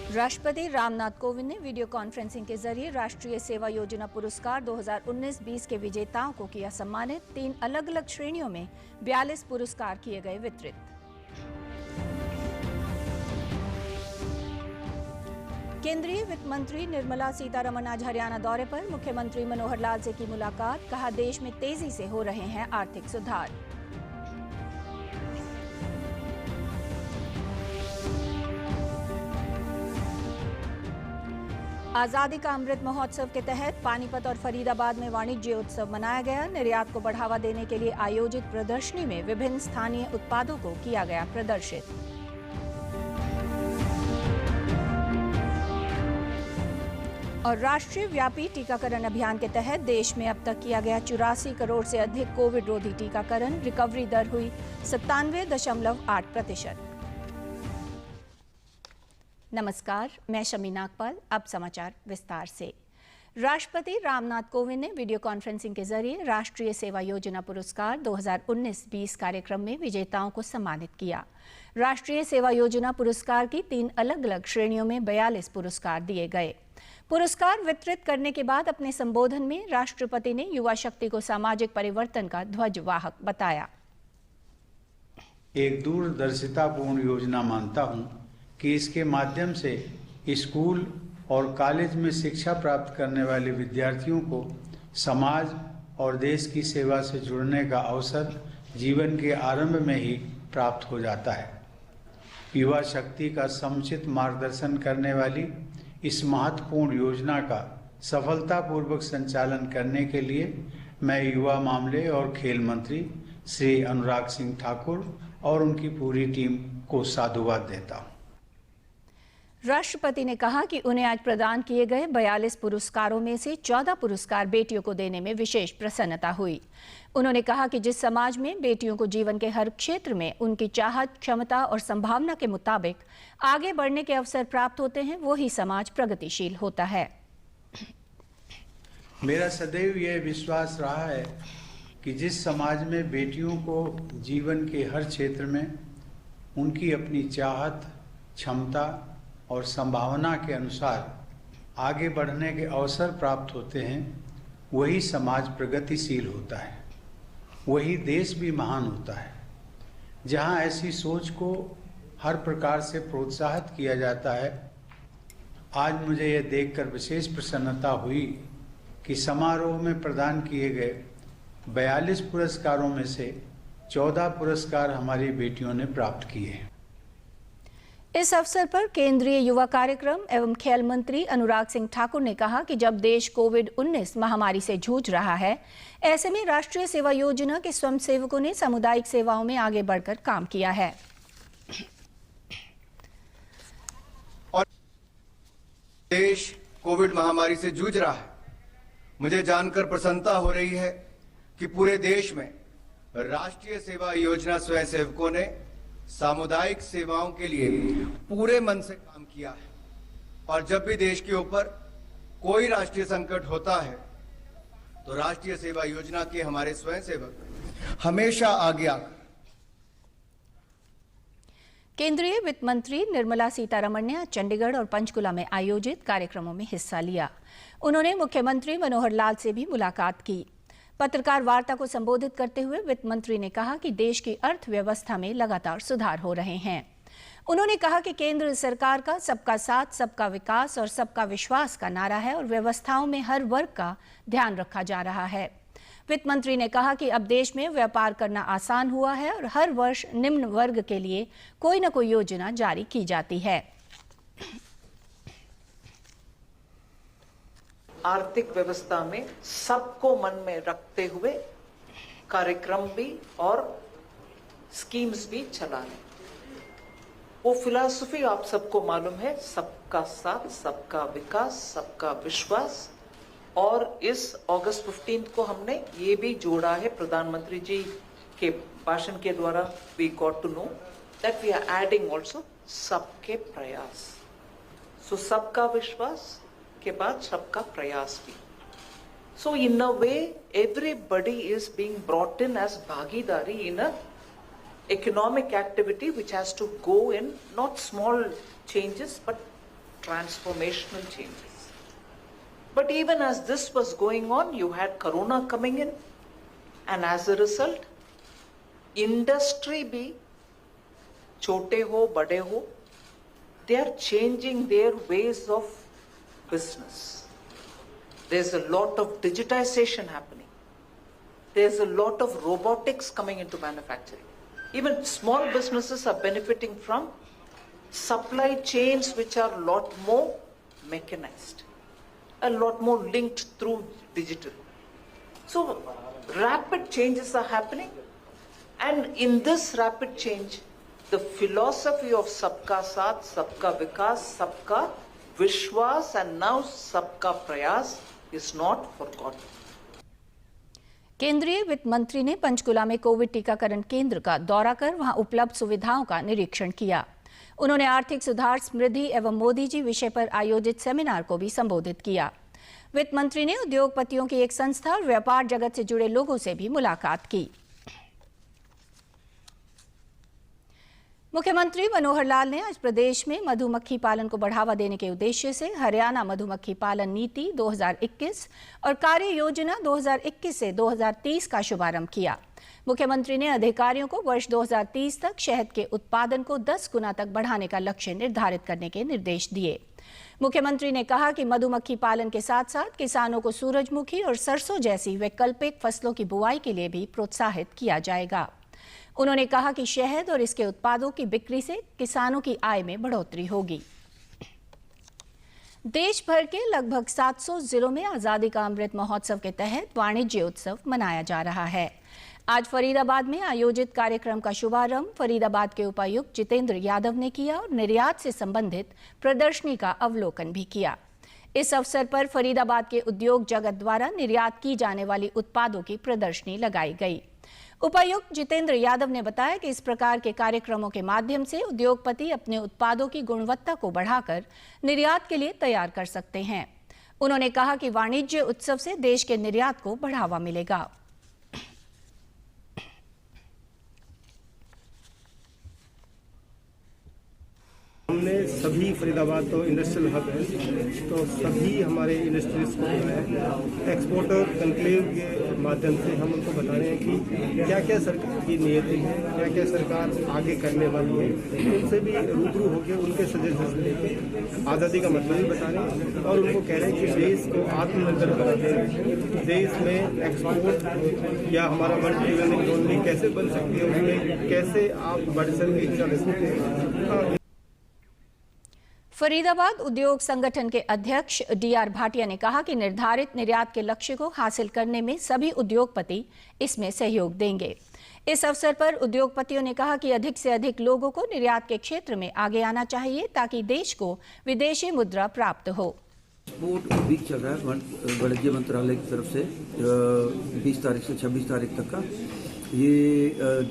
राष्ट्रपति रामनाथ कोविंद ने video conferencing के जरिए राष्ट्रीय सेवा योजना पुरस्कार 2019-20 के विजेताओं को किया सम्मानित। 3 अलग-अलग श्रेणियों में 42 पुरस्कार किए गए वितरित। केंद्रीय वित्त मंत्री निर्मला सीतारमण आज हरियाणा दौरे पर। मुख्यमंत्री मनोहर लाल से की मुलाकात। कहा, देश में तेजी से हो रहे हैं आर्थिक सुधार। आजादी का अमृत महोत्सव के तहत पानीपत और फरीदाबाद में वाणिज्य उत्सव मनाया गया। निर्यात को बढ़ावा देने के लिए आयोजित प्रदर्शनी में विभिन्न स्थानीय उत्पादों को किया गया प्रदर्शित। और राष्ट्रीय व्यापी टीकाकरण अभियान के तहत देश में अब तक किया गया 84 करोड़ से अधिक कोविड रोधी टीकाकरण। रिकवरी दर हुई 97.8%। नमस्कार, मैं शमी नागपाल। अब समाचार विस्तार से। राष्ट्रपति रामनाथ कोविंद ने वीडियो कॉन्फ्रेंसिंग के जरिए राष्ट्रीय सेवा योजना पुरस्कार 2019-20 कार्यक्रम में विजेताओं को सम्मानित किया। राष्ट्रीय सेवा योजना पुरस्कार की 3 अलग-अलग श्रेणियों में 42 पुरस्कार दिए गए। पुरस्कार वितरित करने के बाद अपने संबोधन में राष्ट्रपति ने युवा शक्ति को सामाजिक परिवर्तन का ध्वजवाहक बताया। एक दूरदर्शितापूर्ण योजना मानता हूँ कि इसके माध्यम से स्कूल और कॉलेज में शिक्षा प्राप्त करने वाले विद्यार्थियों को समाज और देश की सेवा से जुड़ने का अवसर जीवन के आरंभ में ही प्राप्त हो जाता है। युवा शक्ति का समुचित मार्गदर्शन करने वाली इस महत्वपूर्ण योजना का सफलतापूर्वक संचालन करने के लिए मैं युवा मामले और खेल मंत्री श्री अनुराग सिंह ठाकुर और उनकी पूरी टीम को साधुवाद देता हूँ। राष्ट्रपति ने कहा कि उन्हें आज प्रदान किए गए 42 पुरस्कारों में से 14 पुरस्कार बेटियों को देने में विशेष प्रसन्नता हुई। उन्होंने कहा कि जिस समाज में बेटियों को जीवन के हर क्षेत्र में उनकी चाहत, क्षमता और संभावना के मुताबिक आगे बढ़ने के अवसर प्राप्त होते हैं, वही समाज प्रगतिशील होता है। मेरा सदैव यह विश्वास रहा है कि जिस समाज में बेटियों को जीवन के हर क्षेत्र में उनकी अपनी चाहत, क्षमता और संभावना के अनुसार आगे बढ़ने के अवसर प्राप्त होते हैं, वही समाज प्रगतिशील होता है, वही देश भी महान होता है। जहां ऐसी सोच को हर प्रकार से प्रोत्साहित किया जाता है। आज मुझे यह देखकर विशेष प्रसन्नता हुई कि समारोह में प्रदान किए गए 42 पुरस्कारों में से 14 पुरस्कार हमारी बेटियों ने प्राप्त किए हैं। इस अवसर पर केंद्रीय युवा कार्यक्रम एवं खेल मंत्री अनुराग सिंह ठाकुर ने कहा कि जब देश कोविड-19 महामारी से जूझ रहा है, ऐसे में राष्ट्रीय सेवा योजना के स्वयंसेवकों ने सामुदायिक सेवाओं में आगे बढ़कर काम किया है। और देश कोविड महामारी से जूझ रहा है। मुझे जानकर प्रसन्नता हो रही है कि पूरे देश में राष्ट्रीय सेवा योजना स्वयंसेवकों ने सामुदायिक सेवाओं के लिए पूरे मन से काम किया है। और जब भी देश के ऊपर कोई राष्ट्रीय संकट होता है तो राष्ट्रीय सेवा योजना के हमारे स्वयंसेवक हमेशा आगे आकर। केंद्रीय वित्त मंत्री निर्मला सीतारमण ने आज चंडीगढ़ और पंचकुला में आयोजित कार्यक्रमों में हिस्सा लिया। उन्होंने मुख्यमंत्री मनोहर लाल से भी मुलाकात की। पत्रकार वार्ता को संबोधित करते हुए वित्त मंत्री ने कहा कि देश की अर्थव्यवस्था में लगातार सुधार हो रहे हैं। उन्होंने कहा कि केंद्र सरकार का सबका साथ, सबका विकास और सबका विश्वास का नारा है और व्यवस्थाओं में हर वर्ग का ध्यान रखा जा रहा है। वित्त मंत्री ने कहा कि अब देश में व्यापार करना आसान हुआ है और हर वर्ष निम्न वर्ग के लिए कोई न कोई योजना जारी की जाती है। आर्थिक व्यवस्था में सबको मन में रखते हुए कार्यक्रम भी और स्कीम्स भी चलाने, वो फिलॉसफी आप सबको मालूम है, सबका साथ, सबका विकास, सबका विश्वास। और इस अगस्त 15 को हमने ये भी जोड़ा है, प्रधानमंत्री जी के भाषण के द्वारा we got to know that we are adding also सबके प्रयास। सो सबका विश्वास के बाद सबका प्रयास भी। So in a way, everybody is being brought in as bhagidari in a economic activity which has to go in not small changes but transformational changes. But even as this was going on, you had Corona coming in, and as a result, industry bhi, chote ho, bade ho, they are changing their ways of business. There's a lot of digitization happening. There's a lot of robotics coming into manufacturing. Even small businesses are benefiting from supply chains which are a lot more mechanized, a lot more linked through digital. So rapid changes are happening, and in this rapid change, the philosophy of Sabka Saath, Sabka Vikas, Sabka Vishwas, and now Sabka Prayas is not forgotten. केंद्रीय वित्त मंत्री ने पंचकुला में Covid टीकाकरण केंद्र का दौरा कर वहां उपलब्ध सुविधाओं का निरीक्षण किया। उन्होंने आर्थिक सुधार, समृद्धि एवं मोदी जी विषय पर आयोजित सेमिनार को भी संबोधित किया। वित्त मंत्री ने उद्योगपतियों की एक संस्था और व्यापार जगत से जुड़े लोगों से भी मुलाकात की। मुख्यमंत्री मनोहर लाल ने आज प्रदेश में मधुमक्खी पालन को बढ़ावा देने के उद्देश्य से हरियाणा मधुमक्खी पालन नीति 2021 और कार्य योजना 2021 से 2030 का शुभारंभ किया। मुख्यमंत्री ने अधिकारियों को वर्ष 2030 तक शहद के उत्पादन को 10 गुना तक बढ़ाने का लक्ष्य निर्धारित करने के निर्देश दिए। मुख्यमंत्री ने कहा कि मधुमक्खी पालन के साथ साथ किसानों को सूरजमुखी और सरसों जैसी वैकल्पिक फसलों की बुआई के लिए भी प्रोत्साहित किया जाएगा। उन्होंने कहा कि शहद और इसके उत्पादों की बिक्री से किसानों की आय में बढ़ोतरी होगी। देश भर के लगभग 700 जिलों में आजादी का अमृत महोत्सव के तहत वाणिज्य उत्सव मनाया जा रहा है। आज फरीदाबाद में आयोजित कार्यक्रम का शुभारंभ फरीदाबाद के उपायुक्त जितेंद्र यादव ने किया और निर्यात से संबंधित प्रदर्शनी का अवलोकन भी किया। इस अवसर पर फरीदाबाद के उद्योग जगत द्वारा निर्यात की जाने वाली उत्पादों की प्रदर्शनी लगाई गई। उपायुक्त जितेंद्र यादव ने बताया कि इस प्रकार के कार्यक्रमों के माध्यम से उद्योगपति अपने उत्पादों की गुणवत्ता को बढ़ाकर निर्यात के लिए तैयार कर सकते हैं। उन्होंने कहा कि वाणिज्य उत्सव से देश के निर्यात को बढ़ावा मिलेगा। हमने सभी फरीदाबाद तो इंडस्ट्रियल हब है, तो सभी हमारे इंडस्ट्रीज को जो है एक्सपोर्टर कन्क्लेव के माध्यम से हम उनको बता रहे हैं कि क्या क्या सरकार की नीयतें हैं, क्या क्या सरकार आगे करने वाली है। उनसे भी रूबरू होकर उनके सजेशन लेके आज़ादी का मतलब भी बता रहे हैं और उनको कह रहे हैं कि देश को आत्मनिर्भर बनाते हैं, देश में एक्सपोर्ट या हमारा वर्ल्ड ट्रेड इकोनॉमी कैसे बन सकती है, उसमें कैसे आप बढ़ सकते हैं। फरीदाबाद उद्योग संगठन के अध्यक्ष डीआर भाटिया ने कहा कि निर्धारित निर्यात के लक्ष्य को हासिल करने में सभी उद्योगपति इसमें सहयोग देंगे। इस अवसर पर उद्योगपतियों ने कहा कि अधिक से अधिक लोगों को निर्यात के क्षेत्र में आगे आना चाहिए ताकि देश को विदेशी मुद्रा प्राप्त हो। एक्सपोर्ट वीक चल रहा है वाणिज्य मंत्रालय की तरफ से 20 तारीख से 26 तारीख तक का। ये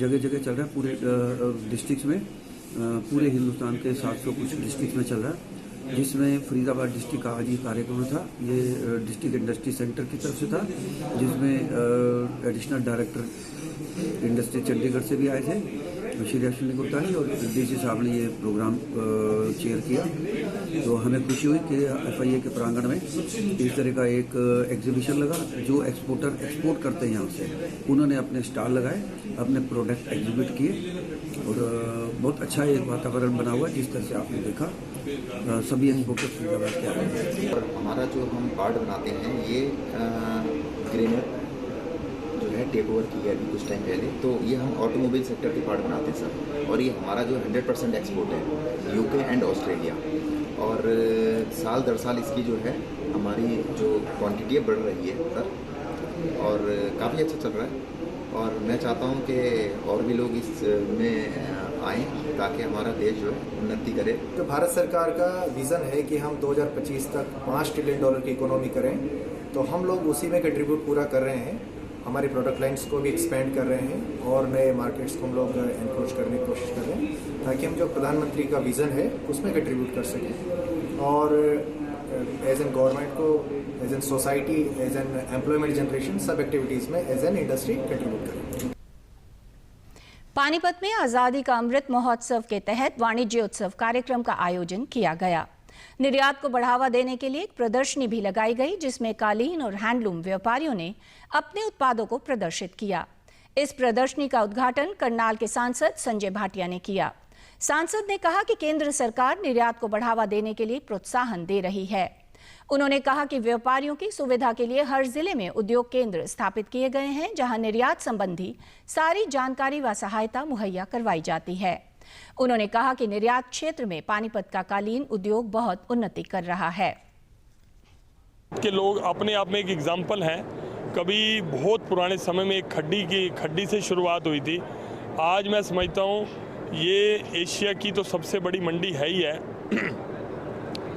जगह जगह चल रहा है पूरे डिस्ट्रिक्ट्स में, पूरे हिंदुस्तान के 700 कुछ डिस्ट्रिक्ट में चल रहा है, जिसमें फरीदाबाद डिस्ट्रिक्ट का आज ये कार्यक्रम था। ये डिस्ट्रिक्ट इंडस्ट्री सेंटर की तरफ से था, जिसमें एडिशनल डायरेक्टर इंडस्ट्री चंडीगढ़ से भी आए थे, श्री अश्विनी गुप्ता जी, और डीसी साहब ने ये प्रोग्राम चेयर किया। तो हमें खुशी हुई कि FIA के प्रांगण में इस तरह का एक एग्जीबिशन लगा। जो एक्सपोर्टर एक्सपोर्ट करते हैं यहाँ से, उन्होंने अपने स्टॉल लगाए, अपने प्रोडक्ट एग्जिबिट किए और बहुत अच्छा एक वातावरण बना हुआ। जिस तरह से आपने देखा सभी एक्सपोर्टर फरीदाबाद के आ रहे हैं। और हमारा जो हम कार्ड बनाते हैं ये ग्रेनर जो है टेक ओवर की है अभी कुछ टाइम पहले, तो ये हम ऑटोमोबाइल सेक्टर के पार्ट बनाते हैं सर। और ये हमारा जो 100% एक्सपोर्ट है UK एंड ऑस्ट्रेलिया, और साल दर साल इसकी जो है हमारी जो क्वांटिटी बढ़ रही है सर, और काफ़ी अच्छा चल रहा है। और मैं चाहता हूँ कि और भी लोग इसमें आएँ ताकि हमारा देश जो है उन्नति करे। तो भारत सरकार का विज़न है कि हम 2025 तक $5 ट्रिलियन की इकोनॉमी करें, तो हम लोग उसी में कंट्रीब्यूट पूरा कर रहे हैं। हमारी प्रोडक्ट लाइन्स को भी एक्सपेंड कर रहे हैं और नए मार्केट्स को हम लोग एनक्रोच करने की कोशिश कर रहे हैं, ताकि हम जो प्रधानमंत्री का विज़न है उसमें कंट्रीब्यूट कर सकें। और एज एन गवर्नमेंट को, as an society, as an employment generation, सब एक्टिविटीज़ में एज एन इंडस्ट्री कंट्रीब्यूट करें। पानीपत में आजादी का अमृत महोत्सव के तहत वाणिज्य उत्सव कार्यक्रम का आयोजन किया गया। निर्यात को बढ़ावा देने के लिए एक प्रदर्शनी भी लगाई गई, जिसमें कालीन और हैंडलूम व्यापारियों ने अपने उत्पादों को प्रदर्शित किया। इस प्रदर्शनी का उद्घाटन करनाल के सांसद संजय भाटिया ने किया। सांसद ने कहा कि केंद्र सरकार निर्यात को बढ़ावा देने के लिए प्रोत्साहन दे रही है। उन्होंने कहा कि व्यापारियों की सुविधा के लिए हर जिले में उद्योग केंद्र स्थापित किए गए हैं, जहां निर्यात संबंधी सारी जानकारी व सहायता मुहैया करवाई जाती है। उन्होंने कहा कि निर्यात क्षेत्र में पानीपत का कालीन उद्योग बहुत उन्नति कर रहा है। के लोग अपने आप में एक एग्जाम्पल हैं। कभी बहुत पुराने समय में एक खड्डी से शुरुआत हुई थी। आज मैं समझता हूँ ये एशिया की तो सबसे बड़ी मंडी है ही है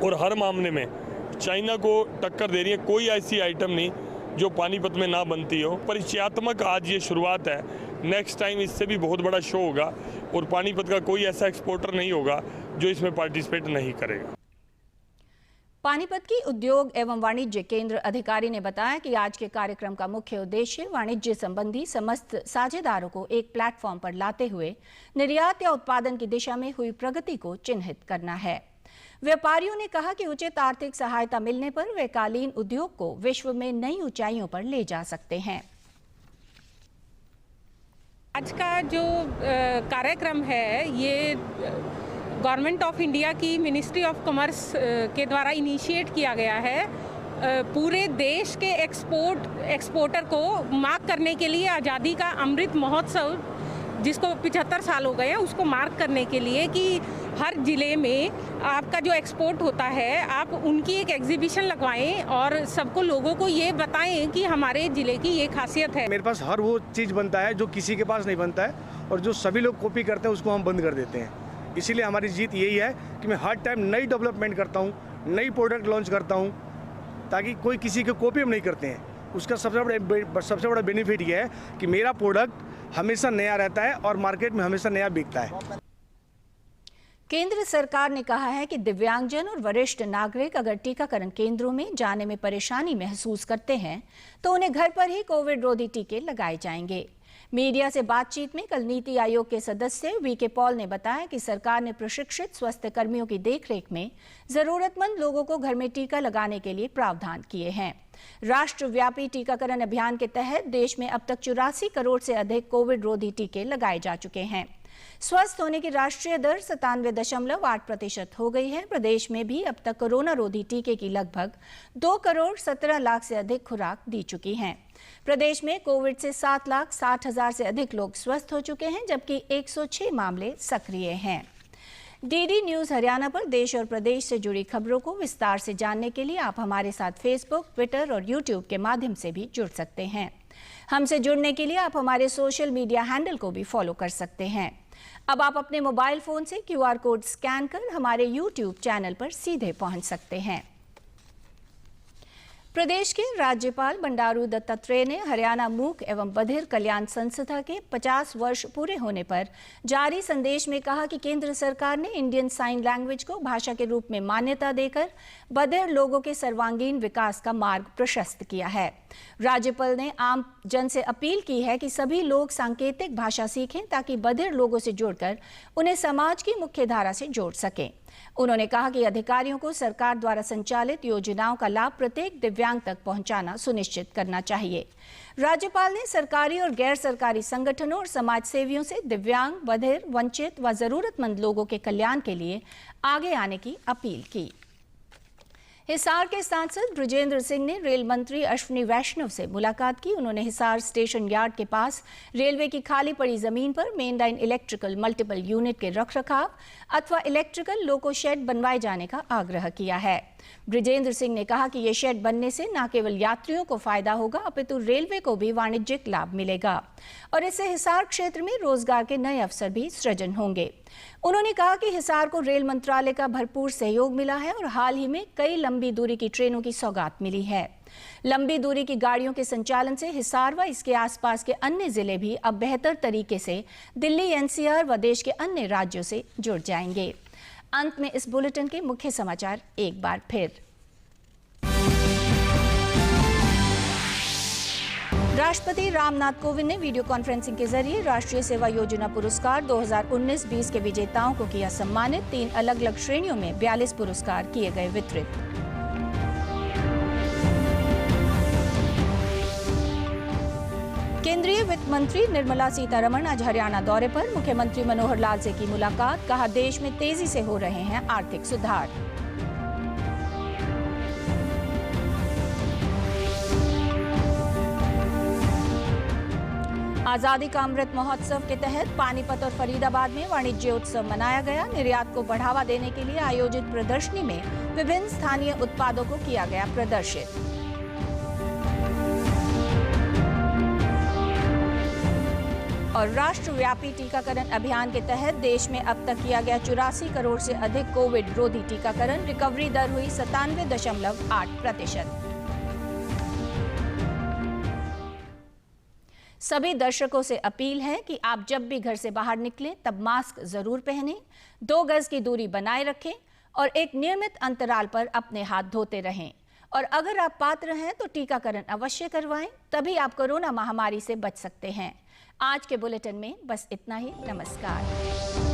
और हर मामले में चाइना को टक्कर दे रही है। कोई ऐसी आइटम नहीं जो पानीपत में ना बनती हो। परिचयात्मक आज ये शुरुआत है, नेक्स्ट टाइम इससे भी बहुत बड़ा शो होगा और पानीपत का कोई ऐसा एक्सपोर्टर नहीं होगा जो इसमें पार्टिसिपेट नहीं करेगा। पानीपत की उद्योग एवं वाणिज्य केंद्र अधिकारी ने बताया कि आज के कार्यक्रम का मुख्य उद्देश्य वाणिज्य संबंधी समस्त साझेदारों को एक प्लेटफॉर्म पर लाते हुए निर्यात या उत्पादन की दिशा में हुई प्रगति को चिन्हित करना है। व्यापारियों ने कहा कि उचित आर्थिक सहायता मिलने पर वे कालीन उद्योग को विश्व में नई ऊंचाइयों पर ले जा सकते हैं। आज का जो कार्यक्रम है ये गवर्नमेंट ऑफ इंडिया की मिनिस्ट्री ऑफ कॉमर्स के द्वारा इनिशिएट किया गया है। पूरे देश के एक्सपोर्टर को मार्क करने के लिए आज़ादी का अमृत महोत्सव, जिसको 75 साल हो गए हैं, उसको मार्क करने के लिए कि हर ज़िले में आपका जो एक्सपोर्ट होता है आप उनकी एक एग्जीबिशन लगवाएं और सबको लोगों को ये बताएं कि हमारे ज़िले की ये खासियत है। मेरे पास हर वो चीज़ बनता है जो किसी के पास नहीं बनता है और जो सभी लोग कॉपी करते हैं उसको हम बंद कर देते हैं। इसीलिए हमारी जीत यही है कि मैं हर टाइम नई डेवलपमेंट करता हूँ, नई प्रोडक्ट लॉन्च करता हूँ, ताकि कोई किसी के कॉपी हम नहीं करते हैं। उसका सबसे बड़ा बेनिफिट ये है कि मेरा प्रोडक्ट हमेशा नया रहता है और मार्केट में हमेशा नया बिकता है। केंद्र सरकार ने कहा है कि दिव्यांगजन और वरिष्ठ नागरिक अगर टीकाकरण केंद्रों में जाने में परेशानी महसूस करते हैं तो उन्हें घर पर ही कोविड रोधी टीके लगाए जाएंगे। मीडिया से बातचीत में कल नीति आयोग के सदस्य वीके पॉल ने बताया कि सरकार ने प्रशिक्षित स्वास्थ्य कर्मियों की देखरेख में जरूरतमंद लोगों को घर में टीका लगाने के लिए प्रावधान किए हैं। राष्ट्रव्यापी टीकाकरण अभियान के तहत देश में अब तक 84 करोड़ से अधिक कोविड रोधी टीके लगाए जा चुके हैं। स्वस्थ होने की राष्ट्रीय दर 97.8% हो गई है। प्रदेश में भी अब तक कोरोना रोधी टीके की लगभग 2 करोड़ 17 लाख से अधिक खुराक दी चुकी हैं। प्रदेश में कोविड से 7,60,000 से अधिक लोग स्वस्थ हो चुके हैं, जबकि 106 मामले सक्रिय हैं। डीडी न्यूज हरियाणा पर देश और प्रदेश से जुड़ी खबरों को विस्तार से जानने के लिए आप हमारे साथ फेसबुक, ट्विटर और यूट्यूब के माध्यम से भी जुड़ सकते हैं। हमसे जुड़ने के लिए आप हमारे सोशल मीडिया हैंडल को भी फॉलो कर सकते हैं। अब आप अपने मोबाइल फोन से QR कोड स्कैन कर हमारे YouTube चैनल पर सीधे पहुंच सकते हैं। प्रदेश के राज्यपाल बंडारू दत्तात्रेय ने हरियाणा मूक एवं बधिर कल्याण संस्था के 50 वर्ष पूरे होने पर जारी संदेश में कहा कि केंद्र सरकार ने इंडियन साइन लैंग्वेज को भाषा के रूप में मान्यता देकर बधिर लोगों के सर्वांगीण विकास का मार्ग प्रशस्त किया है। राज्यपाल ने आम जन से अपील की है कि सभी लोग सांकेतिक भाषा सीखें ताकि बधिर लोगों से जुड़कर उन्हें समाज की मुख्य धारा से जोड़ सकें। उन्होंने कहा कि अधिकारियों को सरकार द्वारा संचालित योजनाओं का लाभ प्रत्येक दिव्यांग तक पहुंचाना सुनिश्चित करना चाहिए। राज्यपाल ने सरकारी और गैर सरकारी संगठनों और समाज सेवियों से दिव्यांग, बधिर, वंचित व जरूरतमंद लोगों के कल्याण के लिए आगे आने की अपील की। हिसार के सांसद बृजेंद्र सिंह ने रेल मंत्री अश्विनी वैष्णव से मुलाकात की। उन्होंने हिसार स्टेशन यार्ड के पास रेलवे की खाली पड़ी जमीन पर main line electrical multiple unit के रखरखाव अथवा इलेक्ट्रिकल लोको शेड बनवाए जाने का आग्रह किया है। बृजेंद्र सिंह ने कहा कि ये शेड बनने से न केवल यात्रियों को फायदा होगा अपितु रेलवे को भी वाणिज्यिक लाभ मिलेगा और इससे हिसार क्षेत्र में रोजगार के नए अवसर भी सृजन होंगे। उन्होंने कहा कि हिसार को रेल मंत्रालय का भरपूर सहयोग मिला है और हाल ही में कई लंबी दूरी की ट्रेनों की सौगात मिली है। लंबी दूरी की गाड़ियों के संचालन से हिसार व इसके आसपास के अन्य जिले भी अब बेहतर तरीके से दिल्ली, NCR व देश के अन्य राज्यों से जुड़ जाएंगे। अंत में इस बुलेटिन के मुख्य समाचार एक बार फिर। राष्ट्रपति रामनाथ कोविंद ने वीडियो कॉन्फ्रेंसिंग के जरिए राष्ट्रीय सेवा योजना पुरस्कार 2019-20 के विजेताओं को किया सम्मानित। 3 अलग अलग श्रेणियों में 42 पुरस्कार किए गए वितरित। केंद्रीय वित्त मंत्री निर्मला सीतारमण आज हरियाणा दौरे पर। मुख्यमंत्री मनोहर लाल से की मुलाकात। कहा, देश में तेजी से हो रहे हैं आर्थिक सुधार। आजादी का अमृत महोत्सव के तहत पानीपत और फरीदाबाद में वाणिज्य उत्सव मनाया गया। निर्यात को बढ़ावा देने के लिए आयोजित प्रदर्शनी में विभिन्न स्थानीय उत्पादों को किया गया प्रदर्शित। और राष्ट्रव्यापी टीकाकरण अभियान के तहत देश में अब तक किया गया 84 करोड़ से अधिक कोविड रोधी टीकाकरण। रिकवरी दर हुई 97.8%। सभी दर्शकों से अपील है कि आप जब भी घर से बाहर निकलें तब मास्क जरूर पहनें, 2 गज की दूरी बनाए रखें और एक नियमित अंतराल पर अपने हाथ धोते रहें। और अगर आप पात्र हैं तो टीकाकरण अवश्य करवाएं, तभी आप कोरोना महामारी से बच सकते हैं। आज के बुलेटिन में बस इतना ही। नमस्कार।